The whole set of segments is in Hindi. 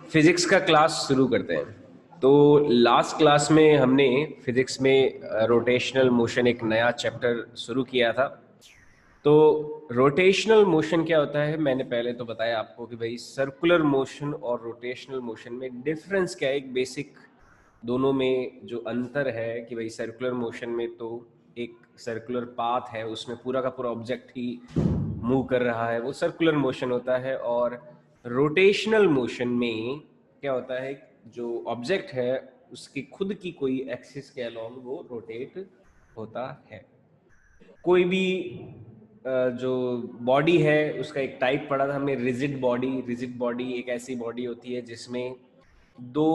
फिजिक्स का क्लास शुरू करते हैं। तो लास्ट क्लास में हमने फिजिक्स में रोटेशनल मोशन एक नया चैप्टर शुरू किया था। तो रोटेशनल मोशन क्या होता है, मैंने पहले तो बताया आपको कि भाई सर्कुलर मोशन और रोटेशनल मोशन में डिफरेंस क्या है। एक बेसिक दोनों में जो अंतर है कि भाई सर्कुलर मोशन में तो एक सर्कुलर पाथ है, उसमें पूरा का पूरा ऑब्जेक्ट ही मूव कर रहा है, वो सर्कुलर मोशन होता है। और रोटेशनल मोशन में क्या होता है, जो ऑब्जेक्ट है उसकी खुद की कोई एक्सिस के अलोंग वो रोटेट होता है। कोई भी जो बॉडी है उसका एक टाइप पढ़ा था हमने, रिजिड बॉडी। रिजिड बॉडी एक ऐसी बॉडी होती है जिसमें दो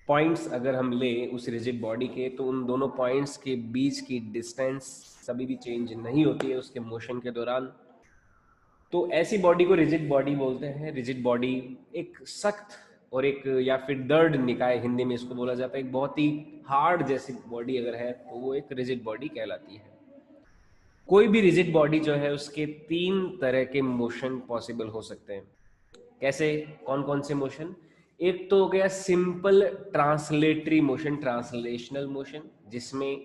पॉइंट्स अगर हम ले उस रिजिड बॉडी के, तो उन दोनों पॉइंट्स के बीच की डिस्टेंस कभी भी चेंज नहीं होती है उसके मोशन के दौरान। तो ऐसी बॉडी को रिजिड बॉडी बोलते हैं। रिजिड बॉडी एक सख्त और एक या फिर दर्द निकाय हिंदी में इसको बोला जाता है, एक बहुत ही हार्ड जैसी बॉडी अगर है तो वो एक रिजिड बॉडी कहलाती है। कोई भी रिजिड बॉडी जो है उसके तीन तरह के मोशन पॉसिबल हो सकते हैं। कैसे, कौन कौन से मोशन? एक तो हो गया simple translatory motion, translational motion, जिसमें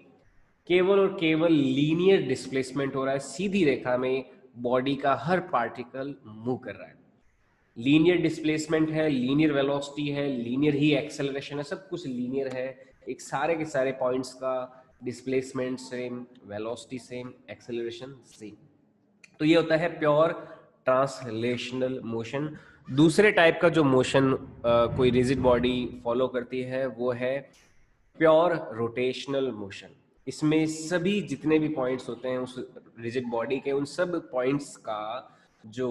केवल और केवल लीनियर डिस्प्लेसमेंट हो रहा है, सीधी रेखा में बॉडी का हर पार्टिकल मूव कर रहा है। लीनियर डिस्प्लेसमेंट है, लीनियर वेलोसिटी है, लीनियर ही एक्सेलरेशन है, सब कुछ लीनियर है। एक सारे के सारे पॉइंट्स का displacement same, velocity same, acceleration same. तो ये होता है प्योर ट्रांसलेशनल मोशन। दूसरे टाइप का जो मोशन कोई रिजिड बॉडी फॉलो करती है वो है प्योर रोटेशनल मोशन। इसमें सभी जितने भी पॉइंट्स होते हैं उस रिजिड बॉडी के, उन सब पॉइंट्स का जो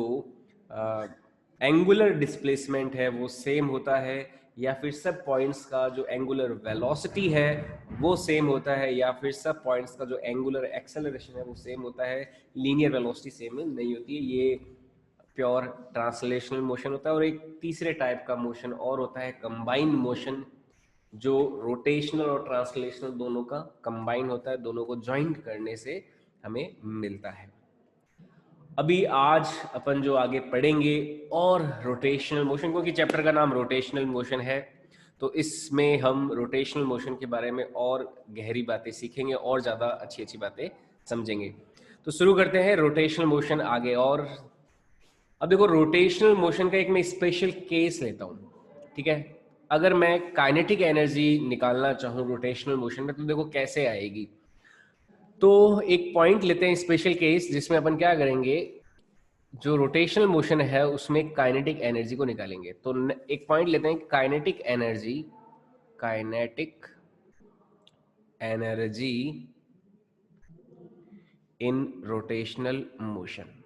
एंगुलर डिस्प्लेसमेंट है वो सेम होता है, या फिर सब पॉइंट्स का जो एंगुलर वेलोसिटी है वो सेम होता है, या फिर सब पॉइंट्स का जो एंगुलर एक्सेलरेशन है वो सेम होता है। लीनियर वेलोसिटी सेम नहीं होती है। ये प्योर ट्रांसलेशनल मोशन होता है। और एक तीसरे टाइप का मोशन और होता है कंबाइंड मोशन, जो रोटेशनल और ट्रांसलेशनल दोनों का कंबाइन होता है, दोनों को ज्वाइंट करने से हमें मिलता है। अभी आज अपन जो आगे पढ़ेंगे और रोटेशनल मोशन, क्योंकि चैप्टर का नाम रोटेशनल मोशन है, तो इसमें हम रोटेशनल मोशन के बारे में और गहरी बातें सीखेंगे और ज़्यादा अच्छी अच्छी बातें समझेंगे। तो शुरू करते हैं रोटेशनल मोशन आगे। और अब देखो, रोटेशनल मोशन का एक मैं स्पेशल केस लेता हूँ, ठीक है। अगर मैं काइनेटिक एनर्जी निकालना चाहूँ रोटेशनल मोशन में, तो देखो कैसे आएगी। तो एक पॉइंट लेते हैं स्पेशल केस, जिसमें अपन क्या करेंगे, जो रोटेशनल मोशन है उसमें काइनेटिक एनर्जी को निकालेंगे। तो एक पॉइंट लेते हैं kinetic energy, kinetic energy in rotational motion.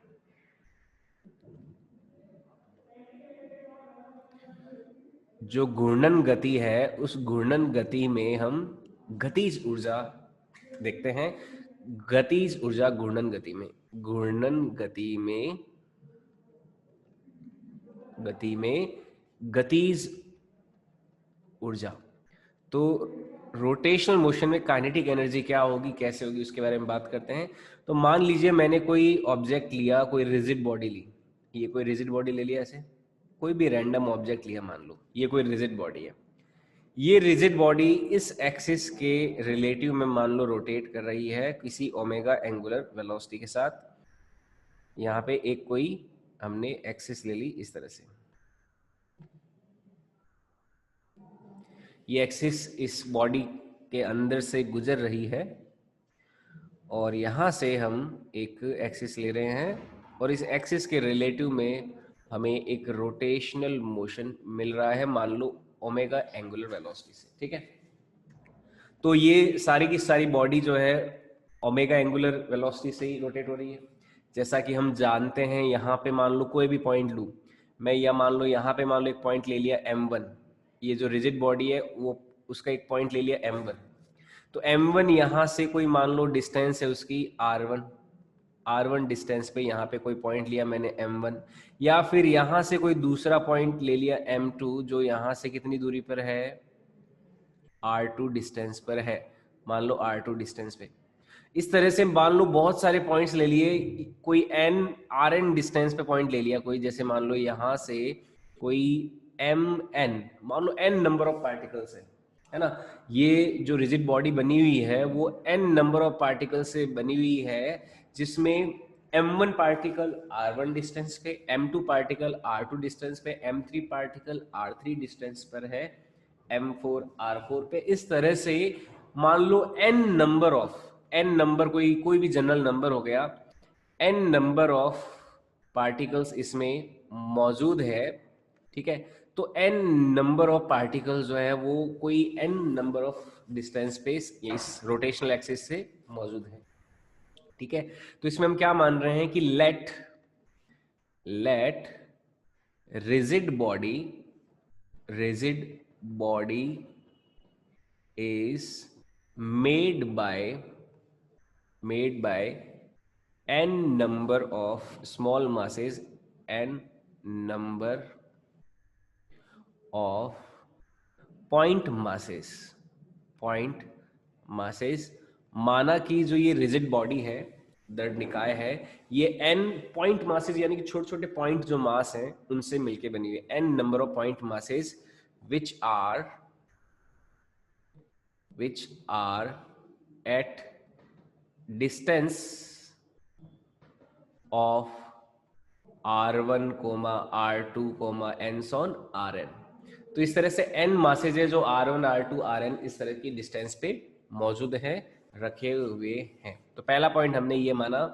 जो घूर्णन गति है उस घूर्णन गति में हम गतिज ऊर्जा देखते हैं। गतिज ऊर्जा घूर्णन गति में, घूर्णन गति में, गति में गतिज ऊर्जा। तो रोटेशनल मोशन में काइनेटिक एनर्जी क्या होगी, कैसे होगी, उसके बारे में बात करते हैं। तो मान लीजिए मैंने कोई ऑब्जेक्ट लिया, कोई रिजिड बॉडी ली, ये कोई रिजिड बॉडी ले लिया, ऐसे कोई भी रैंडम ऑब्जेक्ट लिया, मान लो ये कोई रिजिड बॉडी है। ये रिजिड बॉडी इस एक्सिस के रिलेटिव में मान लो रोटेट कर रही है किसी ओमेगा एंगुलर वेलोसिटी के साथ। यहाँ पे एक कोई हमने एक्सिस ले ली इस तरह से, ये एक्सिस इस बॉडी के अंदर से गुजर रही है, और यहाँ से हम एक एक्सिस ले रहे हैं, और इस एक्सिस के रिलेटिव में हमें एक रोटेशनल मोशन मिल रहा है, मान लो ओमेगा एंगुलर वेलोसिटी से, ठीक है। तो ये सारी की सारी बॉडी जो है ओमेगा एंगुलर वेलोसिटी से ही रोटेट हो रही है। जैसा कि हम जानते हैं, यहाँ पे मान लो कोई भी पॉइंट लूँ मैं, या मान लो यहाँ पे मान लो एक पॉइंट ले लिया m1, ये जो रिजिड बॉडी है वो उसका एक पॉइंट ले लिया m1। तो m1 यहाँ से कोई मान लो डिस्टेंस है उसकी r1, r1 डिस्टेंस पे यहाँ पे कोई पॉइंट लिया मैंने m1, या फिर यहाँ से कोई दूसरा पॉइंट ले लिया m2, जो यहाँ से कितनी दूरी पर है, r2 डिस्टेंस पर है, मान लो r2 डिस्टेंस पे। इस तरह से मान लो बहुत सारे पॉइंट्स ले लिए, कोई rn डिस्टेंस पे पॉइंट ले लिया कोई, जैसे मान लो यहाँ से कोई एम एन, मान लो एन नंबर ऑफ पार्टिकल्स है ना, ये जो रिजिड बॉडी बनी हुई है वो एन नंबर ऑफ पार्टिकल से बनी हुई है, जिसमें m1 पार्टिकल r1 डिस्टेंस पे, m2 पार्टिकल r2 डिस्टेंस पे, m3 पार्टिकल r3 डिस्टेंस पर है, m4 r4 पे। इस तरह से मान लो n number of, n number कोई भी जनरल नंबर हो गया, n नंबर ऑफ पार्टिकल्स इसमें मौजूद है, ठीक है। तो n नंबर ऑफ पार्टिकल्स जो है वो कोई n नंबर ऑफ डिस्टेंस पे इस रोटेशनल एक्सिस से मौजूद है, ठीक है। तो इसमें हम क्या मान रहे हैं कि let rigid body is made by n number of small masses, n number of point masses, माना कि जो ये रिजिड बॉडी है, दृढ़ निकाय है, ये n पॉइंट मासेस यानी कि छोटे छोटे पॉइंट जो मास हैं उनसे मिलके बनी हुई है, n number of point masses which are at distance of r1, r2, and so on rn। तो इस तरह से n मासेज है जो r1, r2, rn इस तरह की डिस्टेंस पे मौजूद है, रखे हुए हैं। तो पहला पॉइंट हमने ये माना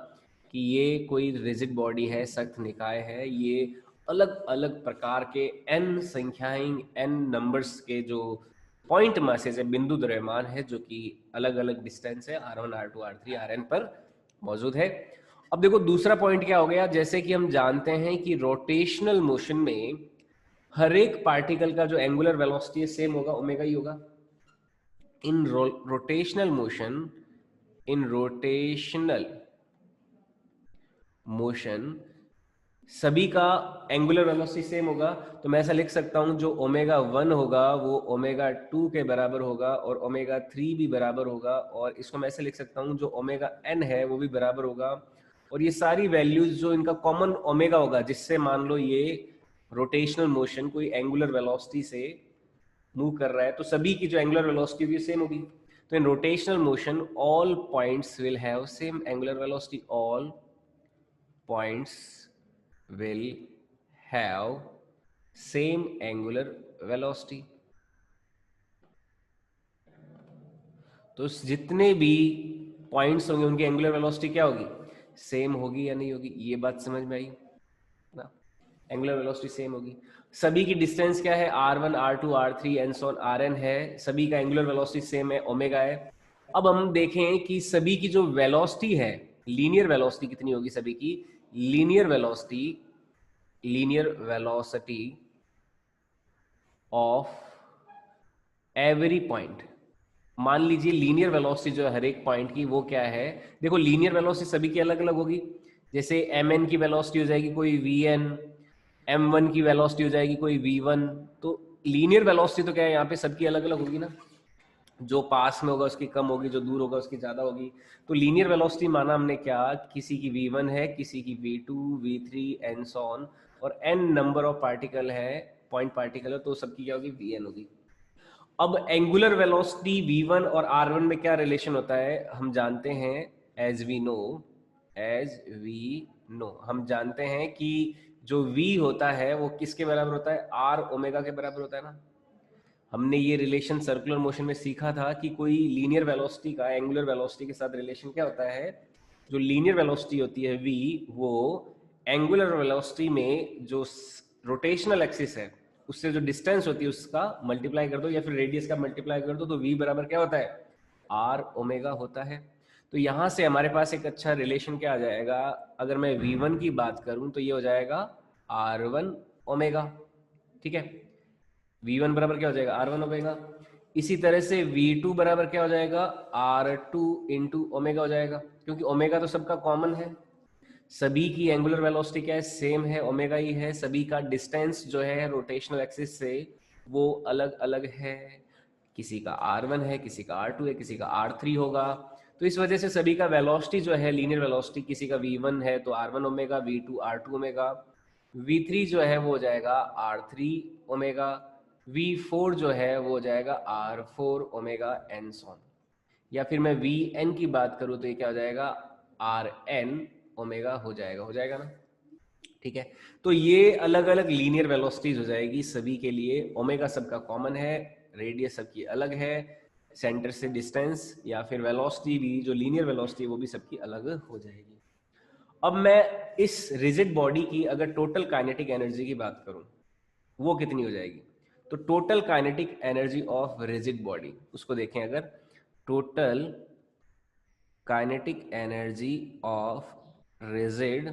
कि ये कोई रिजिड बॉडी है, सख्त निकाय है, ये अलग अलग प्रकार के n संख्याएं, n नंबर्स के जो पॉइंट मासेज है, बिंदु द्रव्यमान है, जो कि अलग अलग डिस्टेंस है r1, r2, r3, rn पर मौजूद है। अब देखो दूसरा पॉइंट क्या हो गया, जैसे कि हम जानते हैं कि रोटेशनल मोशन में हर एक पार्टिकल का जो एंगुलर वेलोसिटी है सेम होगा, ओमेगा ही होगा। इन रोटेशनल मोशन सभी का एंगुलर वेलोसिटी सेम होगा। तो मैं ऐसा लिख सकता हूं जो ओमेगा 1 होगा वो ओमेगा 2 के बराबर होगा और ओमेगा 3 भी बराबर होगा, और इसको मैं ऐसे लिख सकता हूं जो ओमेगा n है वो भी बराबर होगा। और ये सारी वैल्यूज जो इनका कॉमन ओमेगा होगा, जिससे मान लो ये रोटेशनल मोशन कोई एंगुलर वेलोसिटी से मूव कर रहा है, तो सभी की जो एंगुलर वेलोसिटी होगी सेम होगी। तो in rotational motion all points will have same angular velocity, all points will have same angular velocity। तो जितने भी पॉइंट्स होंगे उनकी एंगुलर वेलोसिटी क्या होगी, सेम होगी या नहीं होगी, ये बात समझ में आई ना, एंगुलर वेलोसिटी सेम होगी। सभी की डिस्टेंस क्या है, r1, r2, r3 and so on rn है, सभी का एंगुलर वेलोसिटी सेम है, ओमेगा है। अब हम देखें कि सभी की जो वेलोसिटी है, लीनियर वेलोसिटी कितनी होगी सभी की, linear velocity of every point. मान लीजिए लीनियर वेलोसिटी जो है हर एक पॉइंट की वो क्या है, देखो लीनियर वेलोसिटी सभी की अलग अलग होगी। जैसे mn की वेलोसिटी हो जाएगी कोई vn, m1 की वेलोसिटी हो जाएगी कोई v1। तो लीनियर वेलोसिटी तो क्या है यहाँ पे सबकी अलग अलग होगी ना, जो पास में होगा उसकी कम होगी, जो दूर होगा उसकी ज्यादा होगी। तो लीनियर वेलोसिटी माना हमने क्या, किसी की v1 है, किसी की v2, v3 and so on, और n नंबर ऑफ पार्टिकल है, पॉइंट पार्टिकल है, तो सबकी क्या होगी, vn होगी। अब एंगुलर वेलोसिटी v1 और r1 में क्या रिलेशन होता है हम जानते हैं, एज वी नो हम जानते हैं कि जो v होता है वो किसके बराबर होता है, r ओमेगा के बराबर होता है ना। हमने ये रिलेशन सर्कुलर मोशन में सीखा था कि कोई लीनियर वेलोसिटी का एंगुलर वेलोसिटी के साथ रिलेशन क्या होता है, जो लीनियर वेलोसिटी होती है v, वो एंगुलर वेलोसिटी में जो रोटेशनल एक्सिस है उससे जो डिस्टेंस होती है उसका मल्टीप्लाई कर दो, या फिर रेडियस का मल्टीप्लाई कर दो, तो v बराबर क्या होता है, r ओमेगा होता है। तो यहां से हमारे पास एक अच्छा रिलेशन क्या आ जाएगा, अगर मैं v1 की बात करूं तो ये हो जाएगा r1 ओमेगा, ठीक है। v1 बराबर क्या हो जाएगा, r1 ओमेगा। इसी तरह से v2 बराबर क्या हो जाएगा, r2 इंटू ओमेगा हो जाएगा, क्योंकि ओमेगा तो सबका कॉमन है, सभी की एंगुलर वेलोसिटी क्या है, सेम है, ओमेगा ही है। सभी का डिस्टेंस जो है रोटेशनल एक्सिस से वो अलग अलग है, किसी का r1 है, किसी का r2 है, किसी का r3 होगा। तो इस वजह से सभी का वेलोसिटी जो है लीनियर वेलोसिटी, किसी का v1 है तो r1 omega, v2 r2 omega, V3 जो है वो हो जाएगा R3 ओमेगा, V4 जो है वो हो जाएगा R4 ओमेगा एंड सॉन। या फिर मैं Vn की बात करूं तो ये क्या हो जाएगा, Rn ओमेगा हो जाएगा ना। ठीक है, तो ये अलग अलग लीनियर वेलोसिटीज हो जाएगी सभी के लिए। ओमेगा सबका कॉमन है, रेडियस सबकी अलग है, सेंटर से डिस्टेंस या फिर वेलोसिटी भी, जो लीनियर वेलोसिटी वो भी सबकी अलग हो जाएगी। अब मैं इस रिजिड बॉडी की अगर टोटल काइनेटिक एनर्जी की बात करूं, वो कितनी हो जाएगी? तो total kinetic energy of rigid body, उसको देखें अगर, total kinetic energy of rigid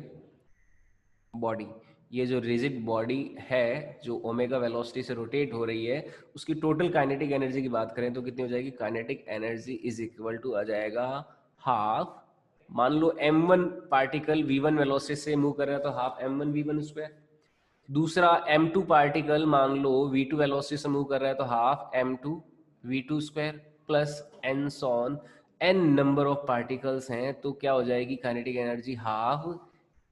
body, ये जो रिजिड बॉडी है जो ओमेगा वेलोसिटी से रोटेट हो रही है, उसकी टोटल काइनेटिक एनर्जी की बात करें तो कितनी हो जाएगी? Kinetic energy is equal to आ जाएगा हाफ, मान लो m1 पार्टिकल v1 वेलोसिटी से मूव कर रहा है तो हाफ m1 v1 स्क्वायर। दूसरा m2 पार्टिकल मान लो v2 वेलोसिटी से मूव कर रहा है तो half m2 v2 square plus and so on, n number of particles हैं तो क्या हो जाएगी kinetic energy? Half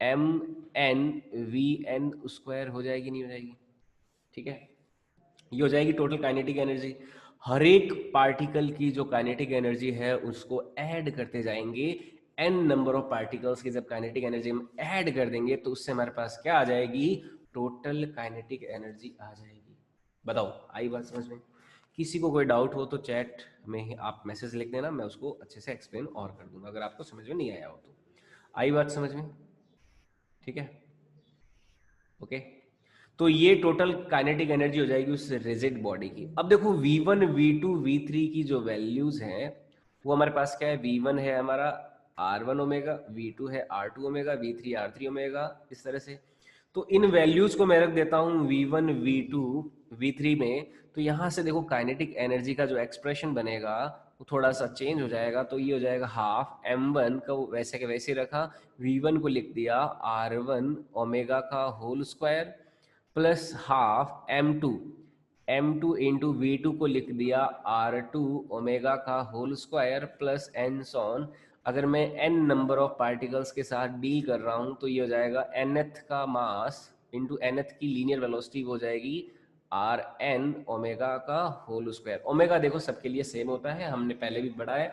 m n v n square हो जाएगी, नहीं हो जाएगी? ठीक है, ये हो जाएगी टोटल काइनेटिक एनर्जी। हर एक पार्टिकल की जो काइनेटिक एनर्जी है उसको ऐड करते जाएंगे, एन नंबर ऑफ पार्टिकल्स की जब काइनेटिक एनर्जी हम ऐड कर देंगे तो उससे हमारे पास क्या आ जाएगी? टोटल काइनेटिक एनर्जी आ जाएगी। बताओ, आई बात समझ में? किसी को कोई डाउट हो तो चैट में ही आप मैसेज लिख देना, मैं उसको अच्छे से एक्सप्लेन और कर दूंगा अगर आपको समझ में नहीं आया हो तो। आई बात समझ में? ठीक है, ओके। तो ये टोटल काइनेटिक एनर्जी हो जाएगी उस रिजिड बॉडी की। अब देखो V1 V2 V3 की जो वैल्यूज हैं वो हमारे पास क्या है? V1 है हमारा R1 ओमेगा, V2 है R2 omega, V3 R3 omega, इस तरह से। तो इन वैल्यूज को मैं रख देता हूँ V1 V2 V3 में। तो यहाँ से देखो काइनेटिक एनर्जी का जो एक्सप्रेशन बनेगा वो थोड़ा सा चेंज हो जाएगा। तो ये हो जाएगा हाफ m1 का वैसे के वैसे रखा, V1 को लिख दिया R1 ओमेगा का whole square plus half m2 into V2 को लिख दिया R2 ओमेगा का whole square plus and so on. अगर मैं n नंबर ऑफ पार्टिकल्स के साथ डील कर रहा हूं तो ये हो जाएगा nth का मास इंटू nth की लीनियर वेलोसिटी हो जाएगी Rn ओमेगा का होल स्क्वायर। ओमेगा देखो सबके लिए सेम होता है, हमने पहले भी पढ़ा है।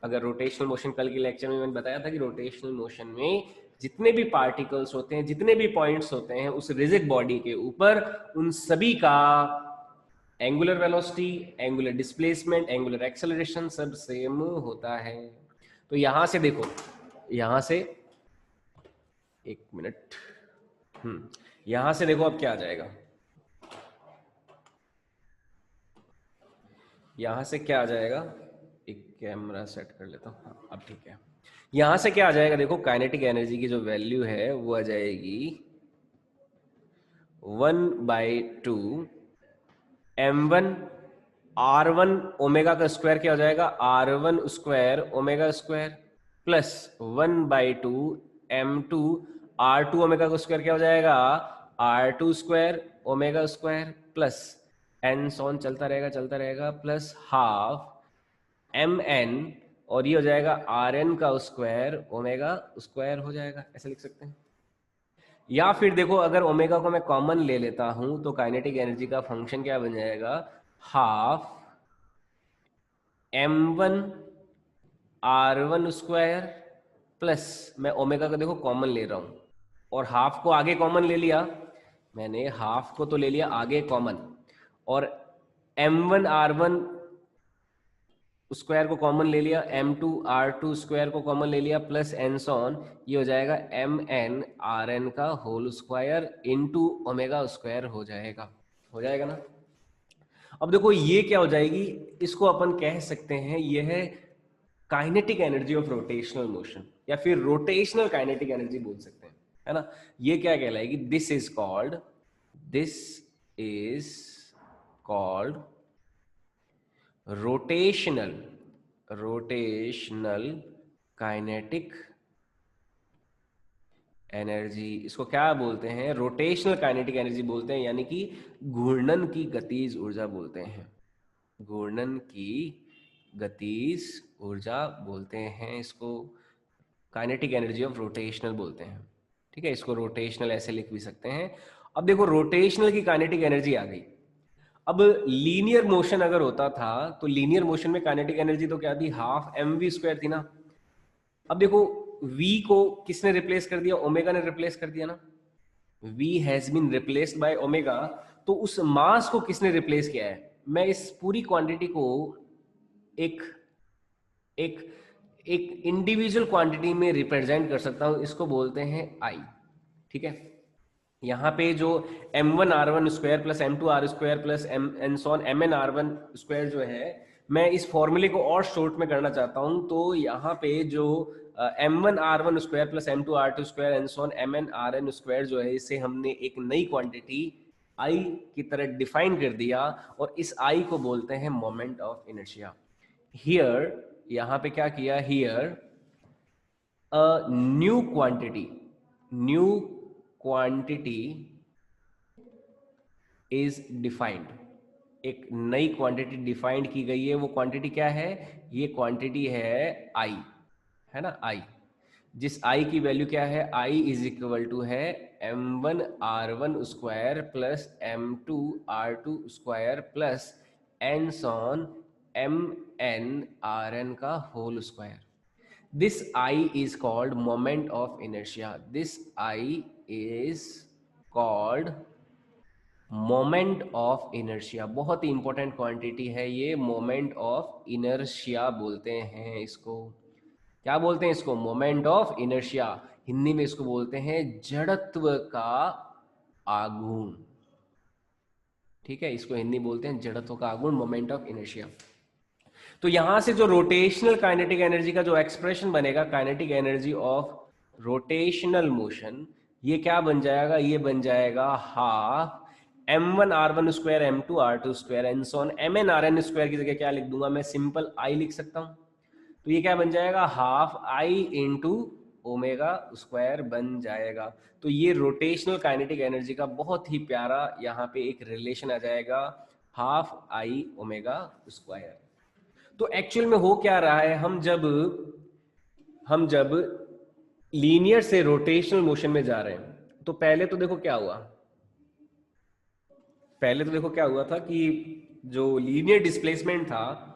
अगर रोटेशनल मोशन, कल के लेक्चर में मैंने बताया था कि रोटेशनल मोशन में जितने भी पार्टिकल्स होते हैं, जितने भी पॉइंट्स होते हैं उस रिजिड बॉडी के ऊपर, उन सभी का angular velocity, angular displacement, angular acceleration सब सेम होता है। तो यहां से देखो, यहां से एक मिनट, यहां से देखो अब क्या आ जाएगा, यहां से क्या आ जाएगा, एक कैमरा सेट कर लेता हूं, हाँ अब ठीक है। यहां से क्या आ जाएगा देखो, काइनेटिक एनर्जी की जो वैल्यू है वो आ जाएगी 1/2 m1 R1 ओमेगा का स्क्वायर क्या हो जाएगा? R1 square omega square plus 1/2 m2 R2 omega का स्क्वायर क्या हो जाएगा? R2 square omega square plus and so on चलता रहेगा प्लस हाफ mn, और ये हो जाएगा Rn का स्क्वायर ओमेगा स्क्वायर हो जाएगा, ऐसे लिख सकते हैं। या फिर देखो अगर ओमेगा को मैं कॉमन ले लेता हूं तो काइनेटिक एनर्जी का फंक्शन क्या बन जाएगा? Half m1 R1 square plus, मैं ओमेगा का देखो कॉमन ले रहा हूं और हाफ को आगे कॉमन ले लिया, मैंने हाफ को तो ले लिया आगे कॉमन, और m1 R1 स्क्वायर को कॉमन ले लिया, m2 R2 स्क्वायर को कॉमन ले लिया प्लस एन सॉन, ये हो जाएगा mn Rn का whole square into omega square हो जाएगा ना। अब देखो ये क्या हो जाएगी, इसको अपन कह सकते हैं ये है kinetic energy of rotational motion, या फिर रोटेशनल काइनेटिक एनर्जी बोल सकते हैं, है ना। ये क्या कहलाएगी? This is called rotational kinetic energy. इसको क्या बोलते हैं? रोटेशनल काइनेटिक एनर्जी बोलते हैं, यानी कि घूर्णन की गतिज ऊर्जा बोलते हैं, घूर्णन की गतिज ऊर्जा बोलते हैं इसको, काइनेटिक एनर्जी ऑफ रोटेशनल बोलते हैं। ठीक है, इसको रोटेशनल ऐसे लिख भी सकते हैं। अब देखो रोटेशनल की काइनेटिक एनर्जी आ गई। अब लीनियर मोशन अगर होता था तो लीनियर मोशन में काइनेटिक एनर्जी तो क्या थी, हाफ एम वी स्क्वायर थी ना। अब देखो v को किसने रिप्लेस कर दिया, ओमेगा ने रिप्लेस कर दिया ना, v has been replaced by omega. तो उस मास को किसने रिप्लेस किया है, मैं इस पूरी क्वांटिटी को एक एक एक इंडिविजुअल क्वांटिटी में रिप्रेजेंट कर सकता हूं, इसको बोलते हैं आई। ठीक है, यहाँ पे जो m1r1 square plus m2r square plus mn square जो है, मैं इस फॉर्मूले को और शॉर्ट में करना चाहता हूं। तो यहाँ पे जो m1r1 square plus m2r2 square mn square जो है, इसे हमने एक नई क्वांटिटी आई की तरह डिफाइन कर दिया, और इस आई को बोलते हैं मोमेंट ऑफ इनर्शिया। हियर यहाँ पे क्या किया, here a new quantity is defined, एक नई क्वांटिटी डिफाइंड की गई है। वो क्वांटिटी क्या है, ये क्वांटिटी है आई, है ना, आई। जिस आई की वैल्यू क्या है, आई इज इक्वल टू है m1r1 square plus m2r2 square plus and so on mn का whole square. This I is called moment of inertia. This I is called moment of inertia. बहुत ही इंपॉर्टेंट क्वांटिटी है ये, मोमेंट ऑफ इनर्शिया बोलते हैं इसको। क्या बोलते हैं इसको, मोमेंट ऑफ इनर्शिया। हिंदी में इसको बोलते हैं जड़त्व का आघूर्ण। ठीक है, इसको हिंदी बोलते हैं जड़त्व का आघूर्ण, मोमेंट ऑफ इनर्शिया। तो यहां से जो रोटेशनल काइनेटिक एनर्जी का जो एक्सप्रेशन बनेगा, kinetic energy of rotational motion, ये क्या बन जाएगा, ये बन जाएगा half m1r1 square m2r2 square and so on mnrn square की जगह क्या लिख दूंगा मैं, सिंपल आई लिख सकता हूं। तो ये क्या बन जाएगा, half I into omega square बन जाएगा। तो ये रोटेशनल काइनेटिक एनर्जी का बहुत ही प्यारा यहाँ पे एक रिलेशन आ जाएगा, हाफ आई ओमेगा स्क्वायर। तो एक्चुअल में हो क्या रहा है, हम जब लीनियर से रोटेशनल मोशन में जा रहे हैं, तो पहले तो देखो क्या हुआ, कि जो लीनियर डिस्प्लेसमेंट था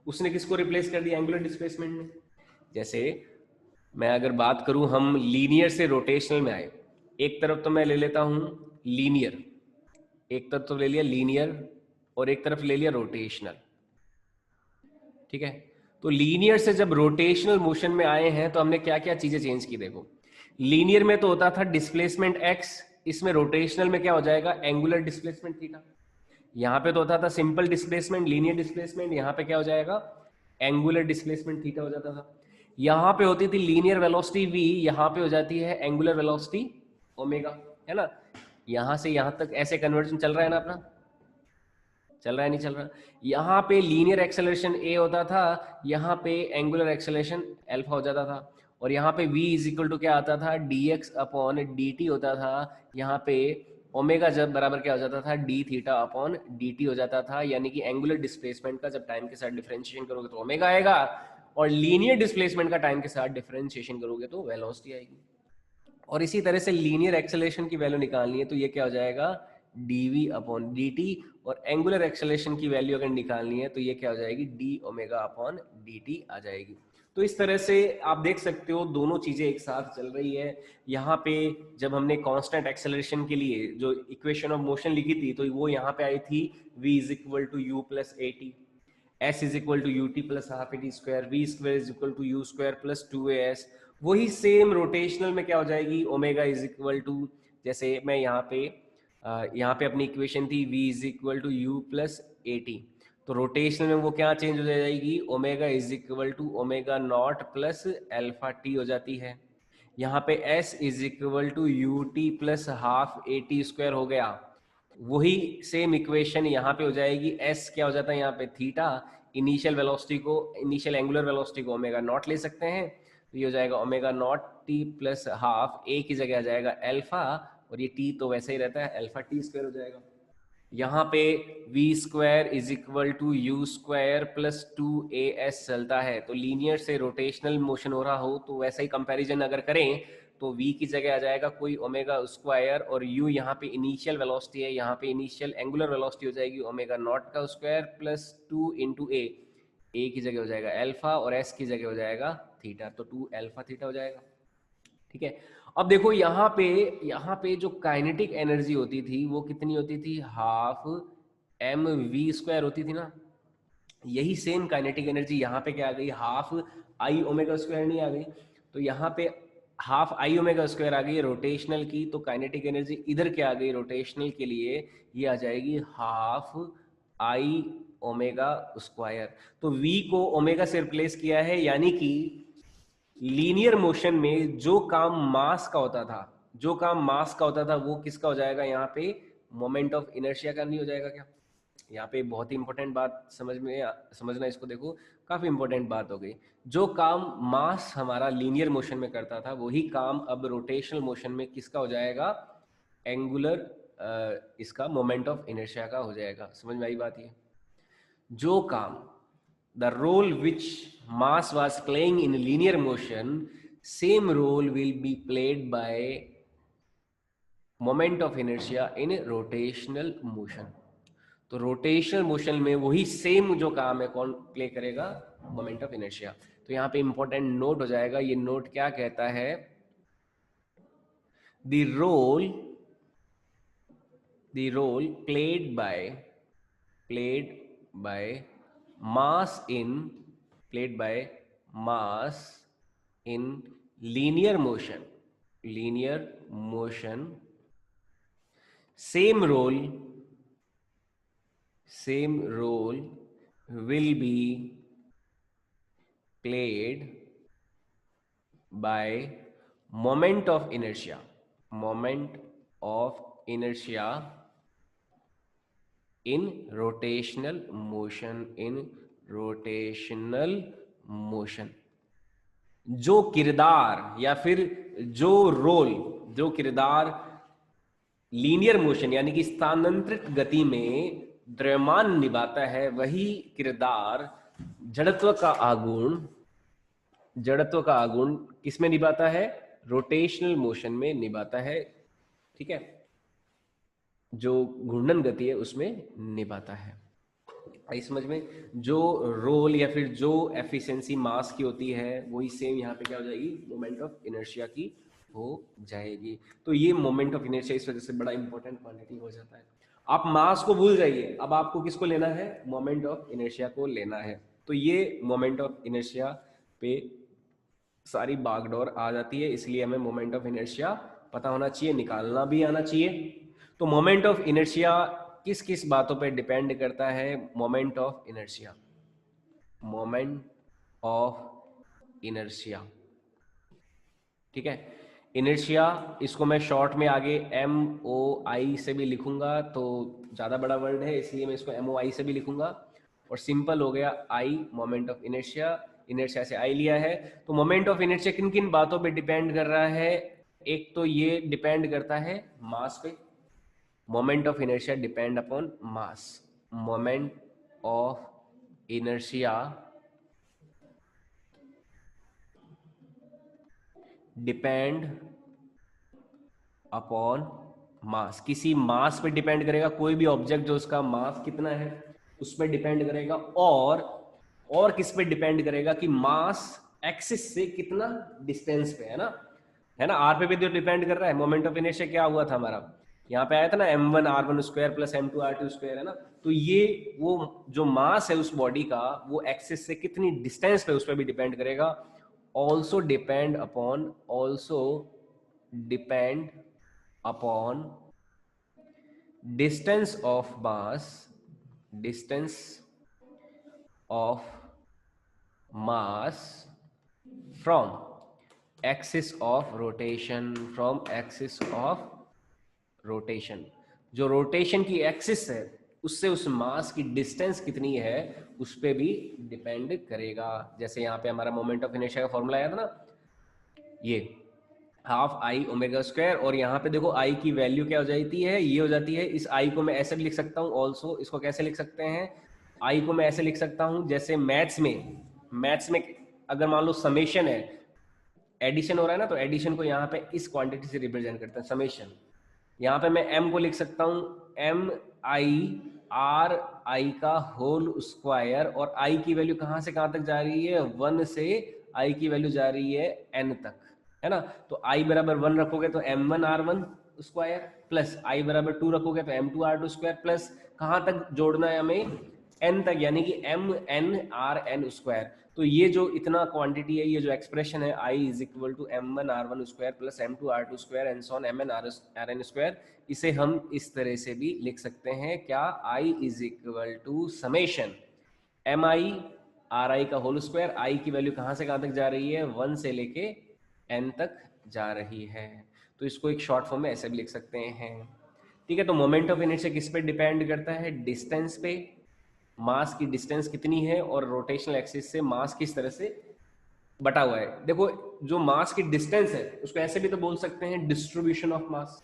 उसने किसको रिप्लेस कर दिया, एंगुलर डिस्प्लेसमेंट ने। जैसे मैं अगर बात करूं, हम लीनियर से रोटेशनल में आए, एक तरफ तो मैं ले लेता हूं लीनियर, एक तरफ तो ले लिया लीनियर और एक तरफ ले लिया रोटेशनल। ठीक है, तो लीनियर से जब रोटेशनल मोशन में आए हैं तो हमने क्या क्या चीजें चेंज की, देखो लीनियर में तो होता था डिस्प्लेसमेंट x, इसमें रोटेशनल में क्या हो जाएगा, एंगुलर डिस्प्लेसमेंट थीटा। यहां पे तो होता था सिंपल डिस्प्लेसमेंट, लीनियर डिस्प्लेसमेंट, यहां पे क्या हो जाएगा, एंगुलर डिस्प्लेसमेंट थीटा हो जाता था। यहां पे होती थी लीनियर वेलोसिटी v, यहां पे हो जाती है एंगुलर वेलोसिटी ओमेगा, है ना। यहां से यहां तक ऐसे कन्वर्जन चल रहा है ना अपना, चल रहा है नहीं चल रहा। यहाँ पे लीनियर एक्सेलरेशन a होता था, यहाँ पे एंगुलर एक्सेलरेशन अल्फा हो जाता था, और यहाँ पे v इज इक्वल टू क्या आता था, dx अपॉन dt होता था। यहाँ पे ओमेगा जब बराबर क्या हो जाता था, d थीटा अपॉन dt हो जाता था। यानी कि एंगुलर डिस्प्लेसमेंट का जब टाइम के साथ डिफरेंशिएशन करोगे तो ओमेगा आएगा, और लीनियर डिस्प्लेसमेंट का टाइम के साथ डिफरेंशिएशन करोगे तो वेलोसिटी आएगी। और इसी तरह से लीनियर एक्सेलरेशन की वैल्यू निकालनी है तो ये क्या हो जाएगा, dv अपॉन dt, और एंगुलर एक्सेलरेशन की वैल्यू अगर निकालनी है तो ये क्या हो जाएगी, d ओमेगा अपॉन dt आ जाएगी। तो इस तरह से आप देख सकते हो दोनों चीजें एक साथ चल रही है। यहाँ पे जब हमने कांस्टेंट एक्सेलरेशन के लिए जो इक्वेशन ऑफ मोशन लिखी थी तो वो यहाँ पे आई थी v is equal to u plus a t, s is equal to u t plus half a t square, v square is equal to u square plus two a s. वही सेम रोटेशनल में क्या हो जाएगी, ओमेगा इज इक्वल टू, जैसे मैं यहाँ पे अपनी इक्वेशन थी v is equal to u plus a t, तो रोटेशनल में वो क्या चेंज हो जाएगी, omega is equal to omega naught plus alpha t हो जाती है। यहाँ पे s is equal to u t plus half a t square हो गया। वही सेम इक्वेशन यहाँ पे हो जाएगी, s क्या हो जाता है यहाँ पे थीटा, इनिशियल वेलोसिटी को, इनिशियल एंगुलर वेलोसिटी को ओमेगा नॉट ले सकते हैं, तो ये हो जाएगा omega naught t plus half, a की जगह आ जाएगा अल्फा, और ये टी तो वैसे ही रहता है, अल्फा टी स्क्वायर हो जाएगा। यहाँ पे v square is equal to u square plus two a s चलता है। तो लीनियर से रोटेशनल मोशन हो रहा हो तो वैसा ही कंपैरिजन अगर करें तो v की जगह आ जाएगा कोई ओमेगा स्क्वायर, और u यहाँ पे इनिशियल वेलोसिटी है, यहाँ पे इनिशियल एंगुलर वेलोसिटी हो जाएगी ओमेगा नॉट का स्क्वायर प्लस 2 इंटू ए की जगह हो जाएगा अल्फा और s की जगह हो जाएगा थीटा, तो 2 अल्फा थीटा हो जाएगा। ठीक है, अब देखो यहाँ पे जो काइनेटिक एनर्जी होती थी वो कितनी होती थी, हाफ एम वी स्क्वायर होती थी ना। यही सेम काइनेटिक एनर्जी यहाँ पे क्या आ गई, हाफ आई ओमेगा स्क्वायर नहीं आ गई, तो यहाँ पे हाफ आई ओमेगा स्क्वायर आ गई रोटेशनल की, तो काइनेटिक एनर्जी इधर क्या आ गई रोटेशनल के लिए, ये आ जाएगी हाफ आई ओमेगा स्क्वायर। तो v को ओमेगा से रिप्लेस किया है, यानी कि लीनियर मोशन में जो काम मास का होता था, जो काम मास का होता था वो किसका हो जाएगा, यहाँ पे मोमेंट ऑफ इनर्शिया का नहीं हो जाएगा क्या। यहाँ पे बहुत ही इंपॉर्टेंट बात समझना इसको, देखो काफी इंपॉर्टेंट बात हो गई। जो काम मास हमारा लीनियर मोशन में करता था वही काम अब रोटेशनल मोशन में किसका हो जाएगा, एंगुलर इसका मोमेंट ऑफ इनर्शिया का हो जाएगा। समझ में आई बात ये, जो काम the role which mass was playing in linear motion, same role will be played by moment of inertia in rotational motion। तो रोटेशनल मोशन में वही सेम जो काम है कौन प्ले करेगा, मोमेंट ऑफ इनर्शिया। तो यहाँ पे इंपॉर्टेंट नोट हो जाएगा, ये नोट क्या कहता है, the role played by mass in linear motion, same role will be played by moment of inertia in rotational motion। जो किरदार या फिर जो किरदार लीनियर मोशन यानी कि स्थानांतरित गति में द्रव्यमान निभाता है, वही किरदार जड़त्व का आगुण किसमें निभाता है, रोटेशनल मोशन में निभाता है। ठीक है, जो घूर्णन गति है उसमें निभाता है। आई समझ में, जो रोल या फिर जो एफिशिएंसी मास की होती है वही सेम यहाँ पे क्या हो जाएगी, मोमेंट ऑफ इनर्शिया की हो जाएगी। तो ये मोमेंट ऑफ इनर्शिया इस वजह से बड़ा इंपॉर्टेंट क्वांटिटी हो जाता है। आप मास को भूल जाइए, अब आपको किसको लेना है, मोमेंट ऑफ इनर्शिया को लेना है। तो ये मोमेंट ऑफ इनर्शिया पे सारी बागडोर आ जाती है, इसलिए हमें मोमेंट ऑफ इनर्शिया पता होना चाहिए, निकालना भी आना चाहिए। तो मोमेंट ऑफ इनर्शिया किस किस बातों पे डिपेंड करता है, मोमेंट ऑफ इनर्शिया। ठीक है, इनर्शिया इसको मैं शॉर्ट में आगे MOI से भी लिखूंगा, तो ज्यादा बड़ा वर्ड है इसलिए मैं इसको MOI से भी लिखूंगा, और सिंपल हो गया I, मोमेंट ऑफ इनर्शिया से I लिया है। तो मोमेंट ऑफ इनर्शिया किन किन बातों पे डिपेंड कर रहा है, एक तो ये डिपेंड करता है मास पे, moment of inertia depend upon mass, moment of inertia depend upon mass, किसी मास पे डिपेंड करेगा, कोई भी ऑब्जेक्ट जो उसका मास कितना है उस पर डिपेंड करेगा, और किस पे डिपेंड करेगा कि मास एक्सिस से कितना डिस्टेंस पे है ना, आर पे भी तो डिपेंड कर रहा है। मोमेंट ऑफ इनर्शिया क्या हुआ था हमारा, यहाँ पे आया था ना m1 r1 square plus m2 r2 square, है ना। तो ये वो जो मास है उस बॉडी का वो एक्सिस से कितनी डिस्टेंस पे उस पर भी डिपेंड करेगा। also depend upon distance of mass from axis of rotation, जो रोटेशन की एक्सिस है उससे उस मास की डिस्टेंस कितनी है उस पे भी डिपेंड करेगा। जैसे यहाँ पे हमारा मोमेंट ऑफ इनर्शिया का फॉर्मूला आया था ना, ये हाफ आई ओमेगा स्क्वायर, और यहाँ पे देखो आई की वैल्यू क्या हो जाती है, ये हो जाती है। इस आई को मैं ऐसे भी लिख सकता हूँ, ऑल्सो इसको कैसे लिख सकते हैं, आई को मैं ऐसे लिख सकता हूँ जैसे मैथ्स में अगर मान लो समेशन है एडिशन हो रहा है ना, तो एडिशन को यहाँ पे इस क्वांटिटी से रिप्रेजेंट करते हैं, समेशन। यहाँ पे मैं m को लिख सकता हूँ mi का होल स्क्वायर, और i की वैल्यू कहाँ से कहाँ तक जा रही है, 1 से i की वैल्यू जा रही है n तक, है ना। तो i बराबर 1 रखोगे तो m1r1 स्क्वायर, प्लस i बराबर 2 रखोगे तो m2r2 स्क्वायर, प्लस कहाँ तक जोड़ना है हमें, n तक, यानी कि mn स्क्वायर। तो ये जो इतना क्वांटिटी है, ये जो एक्सप्रेशन है i is equal to m1r1 square plus m2r2 square and so on mn square, इसे हम इस तरह से भी लिख सकते हैं क्या, i is equal to summation mi ri का होल स्क्वायर, i की वैल्यू कहाँ से कहाँ तक जा रही है, 1 से लेके n तक जा रही है। तो इसको एक शॉर्ट फॉर्म में ऐसे भी लिख सकते हैं, ठीक है। तो मोमेंट ऑफ इनर्शिया किस पे डिपेंड करता है, डिस्टेंस पे, मास की डिस्टेंस कितनी है और रोटेशनल एक्सिस से मास किस तरह से बटा हुआ है। देखो जो मास की डिस्टेंस है उसको ऐसे भी तो बोल सकते हैं डिस्ट्रीब्यूशन ऑफ मास,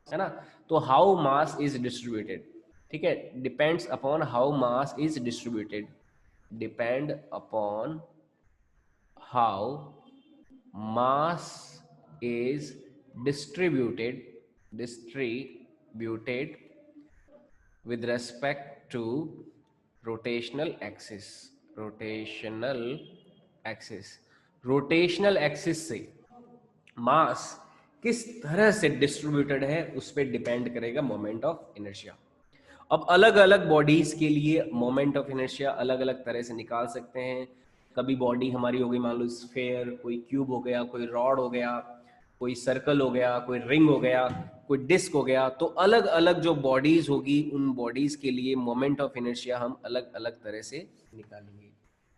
है ना। तो हाउ मास इज डिस्ट्रीब्यूटेड, ठीक है, depends upon how mass is distributed, depend upon how mass is distributed with respect to rotational axis, rotational axis से मास किस तरह से डिस्ट्रीब्यूटेड है उस पर डिपेंड करेगा मोमेंट ऑफ इनर्शिया। अब अलग अलग बॉडीज के लिए मोमेंट ऑफ इनर्शिया अलग अलग तरह से निकाल सकते हैं। कभी बॉडी हमारी हो गई मान लो स्फेयर, कोई क्यूब हो गया, कोई रॉड हो गया, कोई सर्कल हो गया, कोई रिंग हो गया, कोई डिस्क हो गया। तो अलग अलग जो बॉडीज होगी उन बॉडीज के लिए मोमेंट ऑफ इनर्शिया हम अलग अलग तरह से निकालेंगे,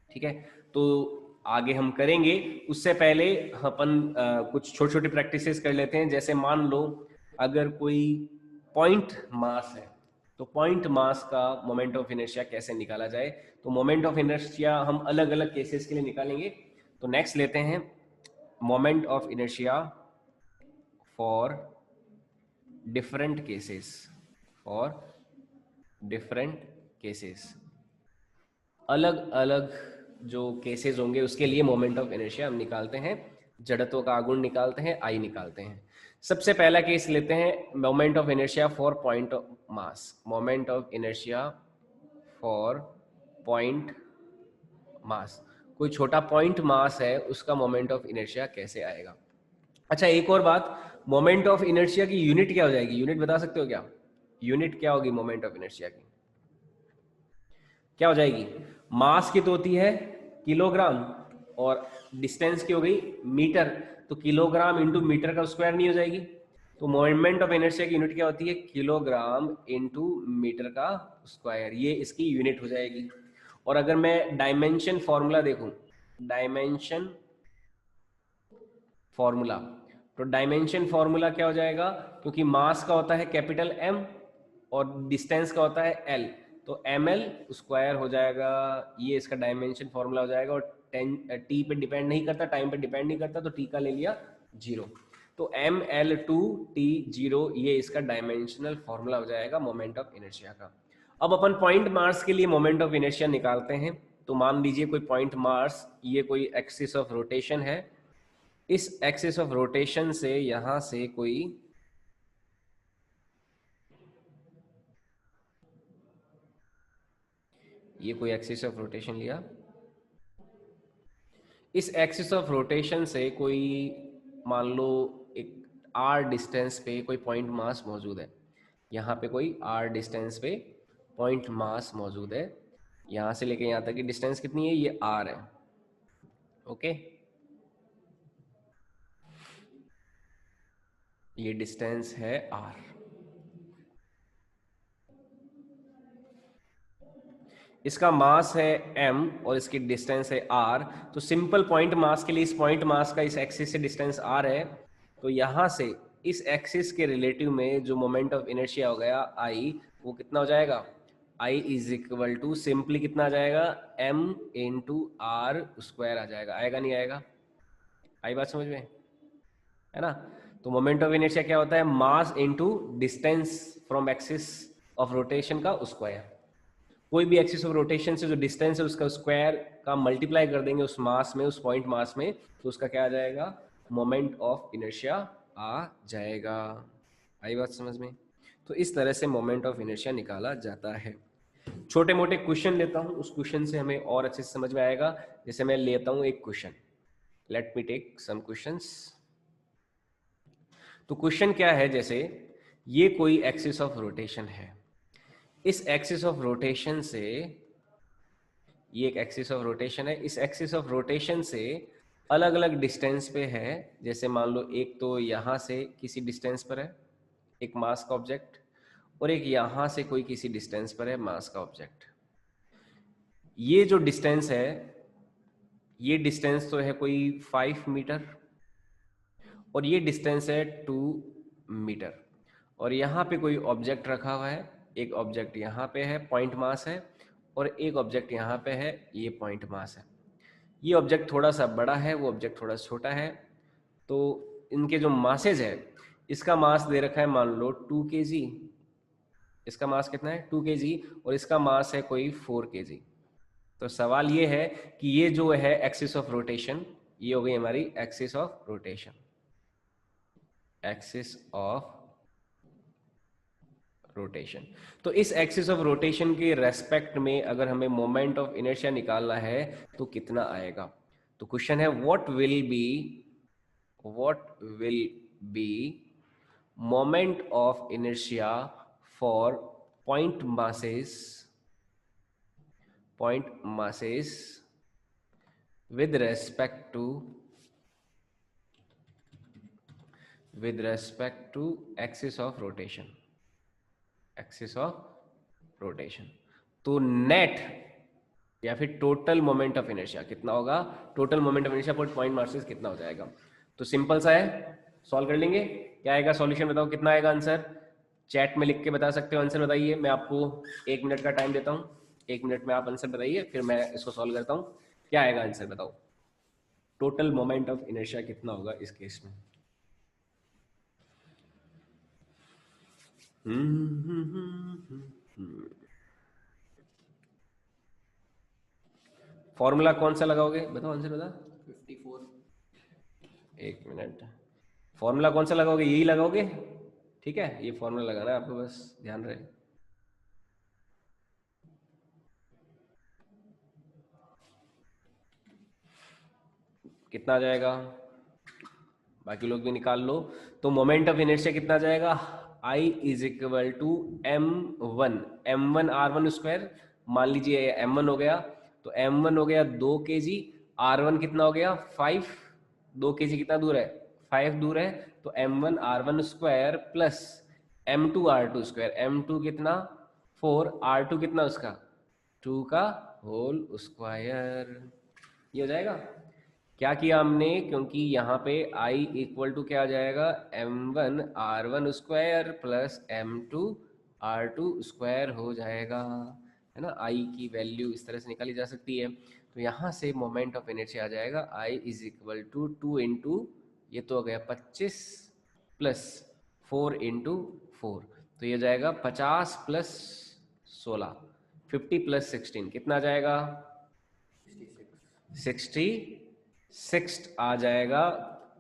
ठीक है। तो आगे हम करेंगे, उससे पहले अपन कुछ छोटी छोटी प्रैक्टिसेस कर लेते हैं। जैसे मान लो अगर कोई पॉइंट मास है, तो पॉइंट मास का मोमेंट ऑफ इनर्शिया कैसे निकाला जाए। तो मोमेंट ऑफ इनर्शिया हम अलग अलग केसेस के लिए निकालेंगे। तो नेक्स्ट लेते हैं moment of inertia for different cases, अलग अलग जो केसेस होंगे उसके लिए मोमेंट ऑफ इनर्शिया हम निकालते हैं, जड़त्व का आगुण निकालते हैं, आई निकालते हैं। सबसे पहला केस लेते हैं moment of inertia for point of mass, moment of inertia for point mass. कोई छोटा पॉइंट मास है उसका मोमेंट ऑफ इनर्शिया कैसे आएगा। अच्छा एक और बात, मोमेंट ऑफ इनर्शिया की यूनिट क्या हो जाएगी, यूनिट बता सकते हो क्या, यूनिट क्या होगी मोमेंट ऑफ इनर्शिया की, क्या हो जाएगी। मास की तो होती है किलोग्राम और डिस्टेंस की हो गई मीटर, तो किलोग्राम इंटू मीटर का स्क्वायर नहीं हो जाएगी। तो मोमेंट ऑफ इनर्शिया की यूनिट क्या होती है, किलोग्राम इंटू मीटर का स्क्वायर, ये इसकी यूनिट हो जाएगी। और अगर मैं डायमेंशन फॉर्मूला देखूं, डायमेंशन फॉर्मूला, तो डायमेंशन फॉर्मूला क्या हो जाएगा, क्योंकि मास का होता है कैपिटल M और डिस्टेंस का होता है L, तो ml स्क्वायर हो जाएगा, ये इसका डायमेंशन फॉर्मूला हो जाएगा। और t पे डिपेंड नहीं करता, टाइम पे डिपेंड नहीं करता, तो t का ले लिया 0, तो ml/t0 ये इसका डायमेंशनल फॉर्मूला हो जाएगा मोमेंट ऑफ इनर्शिया का। अब अपन पॉइंट मास के लिए मोमेंट ऑफ इनर्शिया निकालते हैं। तो मान लीजिए कोई पॉइंट मास, ये कोई एक्सिस ऑफ रोटेशन है, इस एक्सिस ऑफ रोटेशन से यहां से कोई ये कोई एक्सिस ऑफ रोटेशन लिया, इस एक्सिस ऑफ रोटेशन से कोई मान लो एक r डिस्टेंस पे कोई पॉइंट मास मौजूद है, यहाँ पे कोई r डिस्टेंस पे पॉइंट मास मौजूद है, यहाँ से लेके यहाँ तक की डिस्टेंस कितनी है, ये r है, ओके। ये डिस्टेंस है r, इसका मास है m और इसकी डिस्टेंस है r। तो सिंपल पॉइंट मास के लिए इस पॉइंट मास का इस एक्सिस से डिस्टेंस r है, तो यहां से इस एक्सिस के रिलेटिव में जो मोमेंट ऑफ इनर्शिया हो गया I, वो कितना हो जाएगा, I is equal to simply कितना आ जाएगा, m इंटू आर स्क्वायर आ जाएगा, आएगा नहीं आएगा, आई बात समझ में, है ना। तो मोमेंट ऑफ इनर्शिया क्या होता है, mass into distance from axis of rotation का स्क्वायर। कोई भी एक्सिस ऑफ रोटेशन से जो डिस्टेंस है उसका स्क्वायर का मल्टीप्लाई कर देंगे उस मास में, उस पॉइंट मास में, तो उसका क्या आ जाएगा, मोमेंट ऑफ इनर्शिया आ जाएगा। आई बात समझ में? तो इस तरह से मोमेंट ऑफ इनर्शिया निकाला जाता है। छोटे मोटे क्वेश्चन लेता हूं, उस क्वेश्चन से हमें और अच्छे से समझ में आएगा। जैसे मैं लेता हूं एक question, let me take some questions. तो क्वेश्चन क्या है, जैसे ये कोई एक्सिस ऑफ रोटेशन है, इस एक्सिस ऑफ रोटेशन से, ये एक एक्सिस ऑफ रोटेशन है, इस एक्सिस ऑफ रोटेशन से अलग अलग डिस्टेंस पे है। जैसे मान लो एक तो यहां से किसी डिस्टेंस पर है एक मास का ऑब्जेक्ट, और एक यहां से कोई किसी डिस्टेंस पर है मास का ऑब्जेक्ट। ये जो डिस्टेंस है, ये डिस्टेंस तो है कोई 5 मीटर, और ये डिस्टेंस है 2 मीटर। और यहाँ पे कोई ऑब्जेक्ट रखा हुआ है, एक ऑब्जेक्ट यहाँ पे है, पॉइंट मास है, और एक ऑब्जेक्ट यहाँ पे है, ये पॉइंट मास है। ये ऑब्जेक्ट थोड़ा सा बड़ा है, वो ऑब्जेक्ट थोड़ा छोटा है। तो इनके जो मासेज है, इसका मास दे रखा है मान लो 2 kg, इसका मास कितना है 2 kg, और इसका मास है कोई 4 kg। तो सवाल ये है कि ये जो है एक्सिस ऑफ रोटेशन, ये हो गई हमारी axis of rotation, axis of rotation. तो इस एक्सिस ऑफ रोटेशन के रेस्पेक्ट में अगर हमें मोमेंट ऑफ इनर्शिया निकालना है तो कितना आएगा। तो क्वेश्चन है what will be moment of inertia for point masses with respect to axis of rotation। तो नेट या फिर टोटल मोमेंट ऑफ इनर्शिया कितना होगा, total moment of inertia for point masses कितना हो जाएगा। तो सिंपल सा है, सॉल्व कर लेंगे। क्या आएगा सॉल्यूशन, बताओ कितना आएगा आंसर। चैट में लिख के बता सकते हो आंसर, बताइए। मैं आपको 1 मिनट का टाइम देता हूँ, 1 मिनट में आप आंसर बताइए, फिर मैं इसको सॉल्व करता हूँ। क्या आएगा आंसर बताओ, टोटल मोमेंट ऑफ इनर्शिया कितना होगा इस केस में। फॉर्मूला कौन सा लगाओगे, बताओ आंसर बता। 54। 1 मिनट, फॉर्मूला कौन सा लगाओगे, यही लगाओगे, ठीक है। ये फॉर्मूला लगाना है आपको, बस ध्यान रहे। कितना आ जाएगा, बाकी लोग भी निकाल लो। तो मोमेंट ऑफ इनर्शिया कितना आ जाएगा, I is equal to m1 मान लीजिए m1 हो गया, तो m1 हो गया 2 kg, r1 कितना हो गया 5, 2 kg कितना दूर है 5 दूर है, तो m1 r1 square plus m2 r2 square, m2 कितना 4, r2 कितना उसका 2 का होल स्क्वायर। ये हो जाएगा। क्या किया हमने, क्योंकि यहाँ पे I इक्वल टू क्या आ जाएगा m1 r1 square plus m2 r2 square हो जाएगा, है ना। I की वैल्यू इस तरह से निकाली जा सकती है। तो यहाँ से मोमेंट ऑफ इनर्शिया आ जाएगा I is equal to 2 into, ये तो हो गया 25 प्लस 4 इंटू 4, तो ये जाएगा 50 प्लस 16, 50 प्लस 16 कितना आ जाएगा 66 आ जाएगा।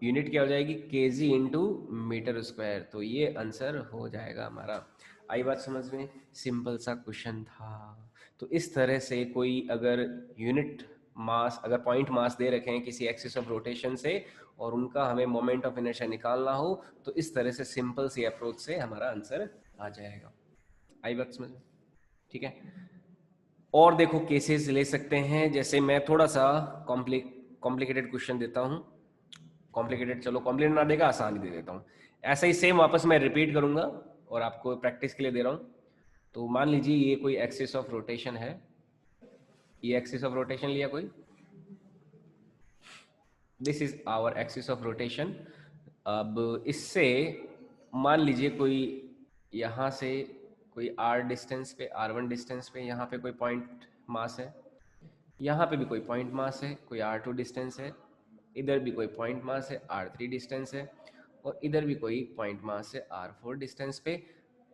यूनिट क्या हो जाएगी केजी इंटू मीटर स्क्वायर, तो ये आंसर हो जाएगा हमारा। आई बात समझ में, सिंपल सा क्वेश्चन था। तो इस तरह से कोई अगर यूनिट मास, अगर पॉइंट मास दे रखे हैं किसी एक्सिस ऑफ रोटेशन से और उनका हमें मोमेंट ऑफ इनर्शिया निकालना हो, तो इस तरह से सिंपल सी अप्रोच से हमारा आंसर आ जाएगा। आई बात समझ में, ठीक है। और देखो केसेस ले सकते हैं, जैसे मैं थोड़ा सा कॉम्प्लिकेटेड क्वेश्चन देता हूँ। कॉम्प्लिकेटेड, चलो कॉम्प्लिकेटेड ना देगा, आसान ही दे देता हूँ। ऐसा ही सेम वापस मैं रिपीट करूंगा और आपको प्रैक्टिस के लिए दे रहा हूँ। तो मान लीजिए ये कोई एक्सिस ऑफ रोटेशन है, ये एक्सिस ऑफ रोटेशन लिया कोई, this is our axis of rotation. अब इससे मान लीजिए कोई यहाँ से कोई r डिस्टेंस पे, r1 डिस्टेंस पे यहाँ पे कोई पॉइंट मास है, यहाँ पे भी कोई पॉइंट मास है, कोई r2 डिस्टेंस है, इधर भी कोई पॉइंट मास है r3 डिस्टेंस है, और इधर भी कोई पॉइंट मास है r4 डिस्टेंस पे।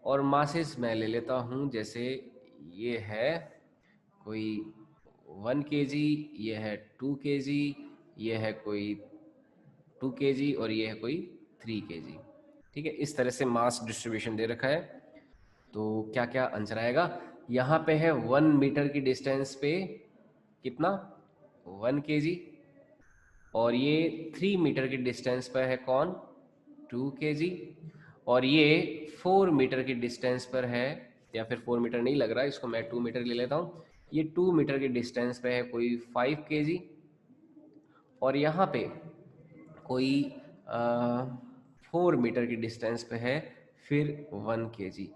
और मासेस मैं ले लेता हूँ, जैसे ये है कोई 1 kg, ये है 2 kg, ये है कोई 2 kg और ये है कोई 3 kg। ठीक है, इस तरह से मास डिस्ट्रीब्यूशन दे रखा है। तो क्या क्या आंसर आएगा? यहाँ पे है 1 मीटर की डिस्टेंस पे कितना, 1 kg, और ये 3 मीटर की डिस्टेंस पर है कौन, 2 kg, और ये 4 मीटर की डिस्टेंस पर है, या फिर 4 मीटर नहीं लग रहा, इसको मैं 2 मीटर ले लेता हूँ, ये 2 मीटर की डिस्टेंस पे है कोई 5 kg, और यहाँ पे कोई 4 मीटर की डिस्टेंस पे है फिर 1 kg।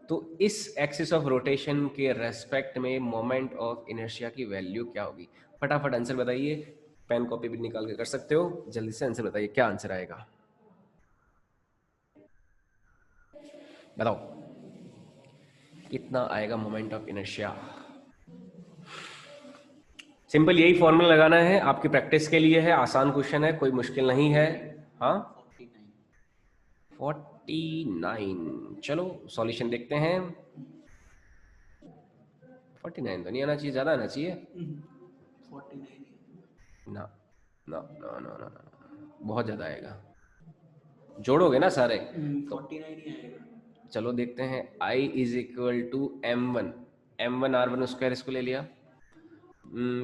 तो इस एक्सिस ऑफ रोटेशन के रेस्पेक्ट में मोमेंट ऑफ इनर्शिया की वैल्यू क्या होगी? फटाफट आंसर बताइए, पेन कॉपी भी निकाल के कर सकते हो, जल्दी से आंसर बताइए, क्या आंसर आएगा बताओ, कितना आएगा मोमेंट ऑफ इनर्शिया? सिंपल यही फॉर्मूला लगाना है, आपकी प्रैक्टिस के लिए है, आसान क्वेश्चन है, कोई मुश्किल नहीं है। हाँ 49, चलो सॉल्यूशन देखते हैं। 49 तो नहीं आना चाहिए, ज्यादा आना चाहिए। 49 ना ना ना ना ना, ना। बहुत ज्यादा आएगा, जोड़ोगे ना सारे तो 49 ही आएगा। चलो देखते हैं। I is equal to m1 r1 square, इसको ले लिया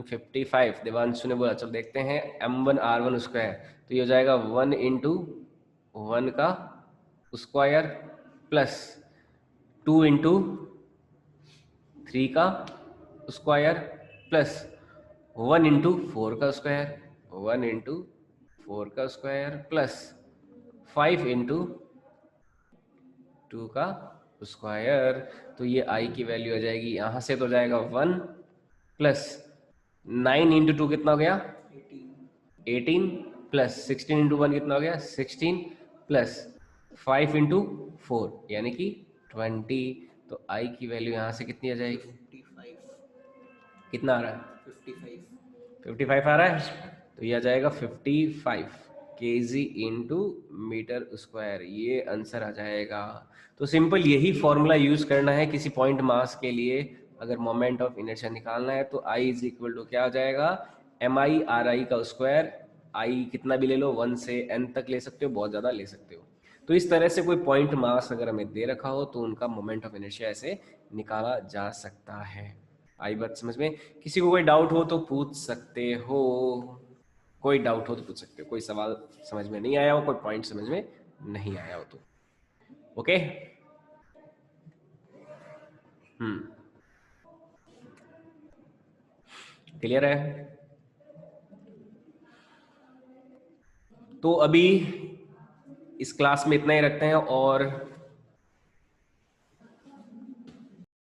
55, देवांशु ने बोला, चलो देखते हैं m1 r1 स्क्वायर, तो ये हो जाएगा 1 इंटू 1 का स्क्वायर प्लस 2 इंटू 3 का स्क्वायर प्लस 1 इंटू 4 का स्क्वायर, 1 इंटू 4 का स्क्वायर प्लस 5 इंटू 2 का स्क्वायर। तो ये I की वैल्यू आ जाएगी, यहाँ से तो जाएगा 1 प्लस 9 इंटू 2 कितना हो गया 18 प्लस 16 इंटू 1 कितना हो गया 16 प्लस 5 इंटू 4 यानी कि 20। तो I की वैल्यू यहाँ से कितनी आ जाएगी, 55 कितना आ रहा है 55 55 आ रहा है, तो ये आ जाएगा 55 kg इंटू मीटर स्क्वायर, ये आंसर आ जाएगा। तो सिंपल यही फॉर्मूला यूज करना है किसी पॉइंट मास के लिए, अगर मोमेंट ऑफ इनर्शिया निकालना है तो I इज इक्वल टू क्या आ जाएगा, MI/RI का स्क्वायर। I कितना भी ले लो, 1 से n तक ले सकते हो, बहुत ज़्यादा ले सकते हो। तो इस तरह से कोई पॉइंट मास अगर हमें दे रखा हो तो उनका मोमेंट ऑफ इनर्शिया ऐसे निकाला जा सकता है। आई बात समझ में? किसी को कोई डाउट हो तो पूछ सकते हो, कोई डाउट हो तो पूछ सकते हो, कोई सवाल समझ में नहीं आया हो, कोई पॉइंट समझ में नहीं आया हो तो ओके। क्लियर है? तो अभी इस क्लास में इतना ही रखते हैं, और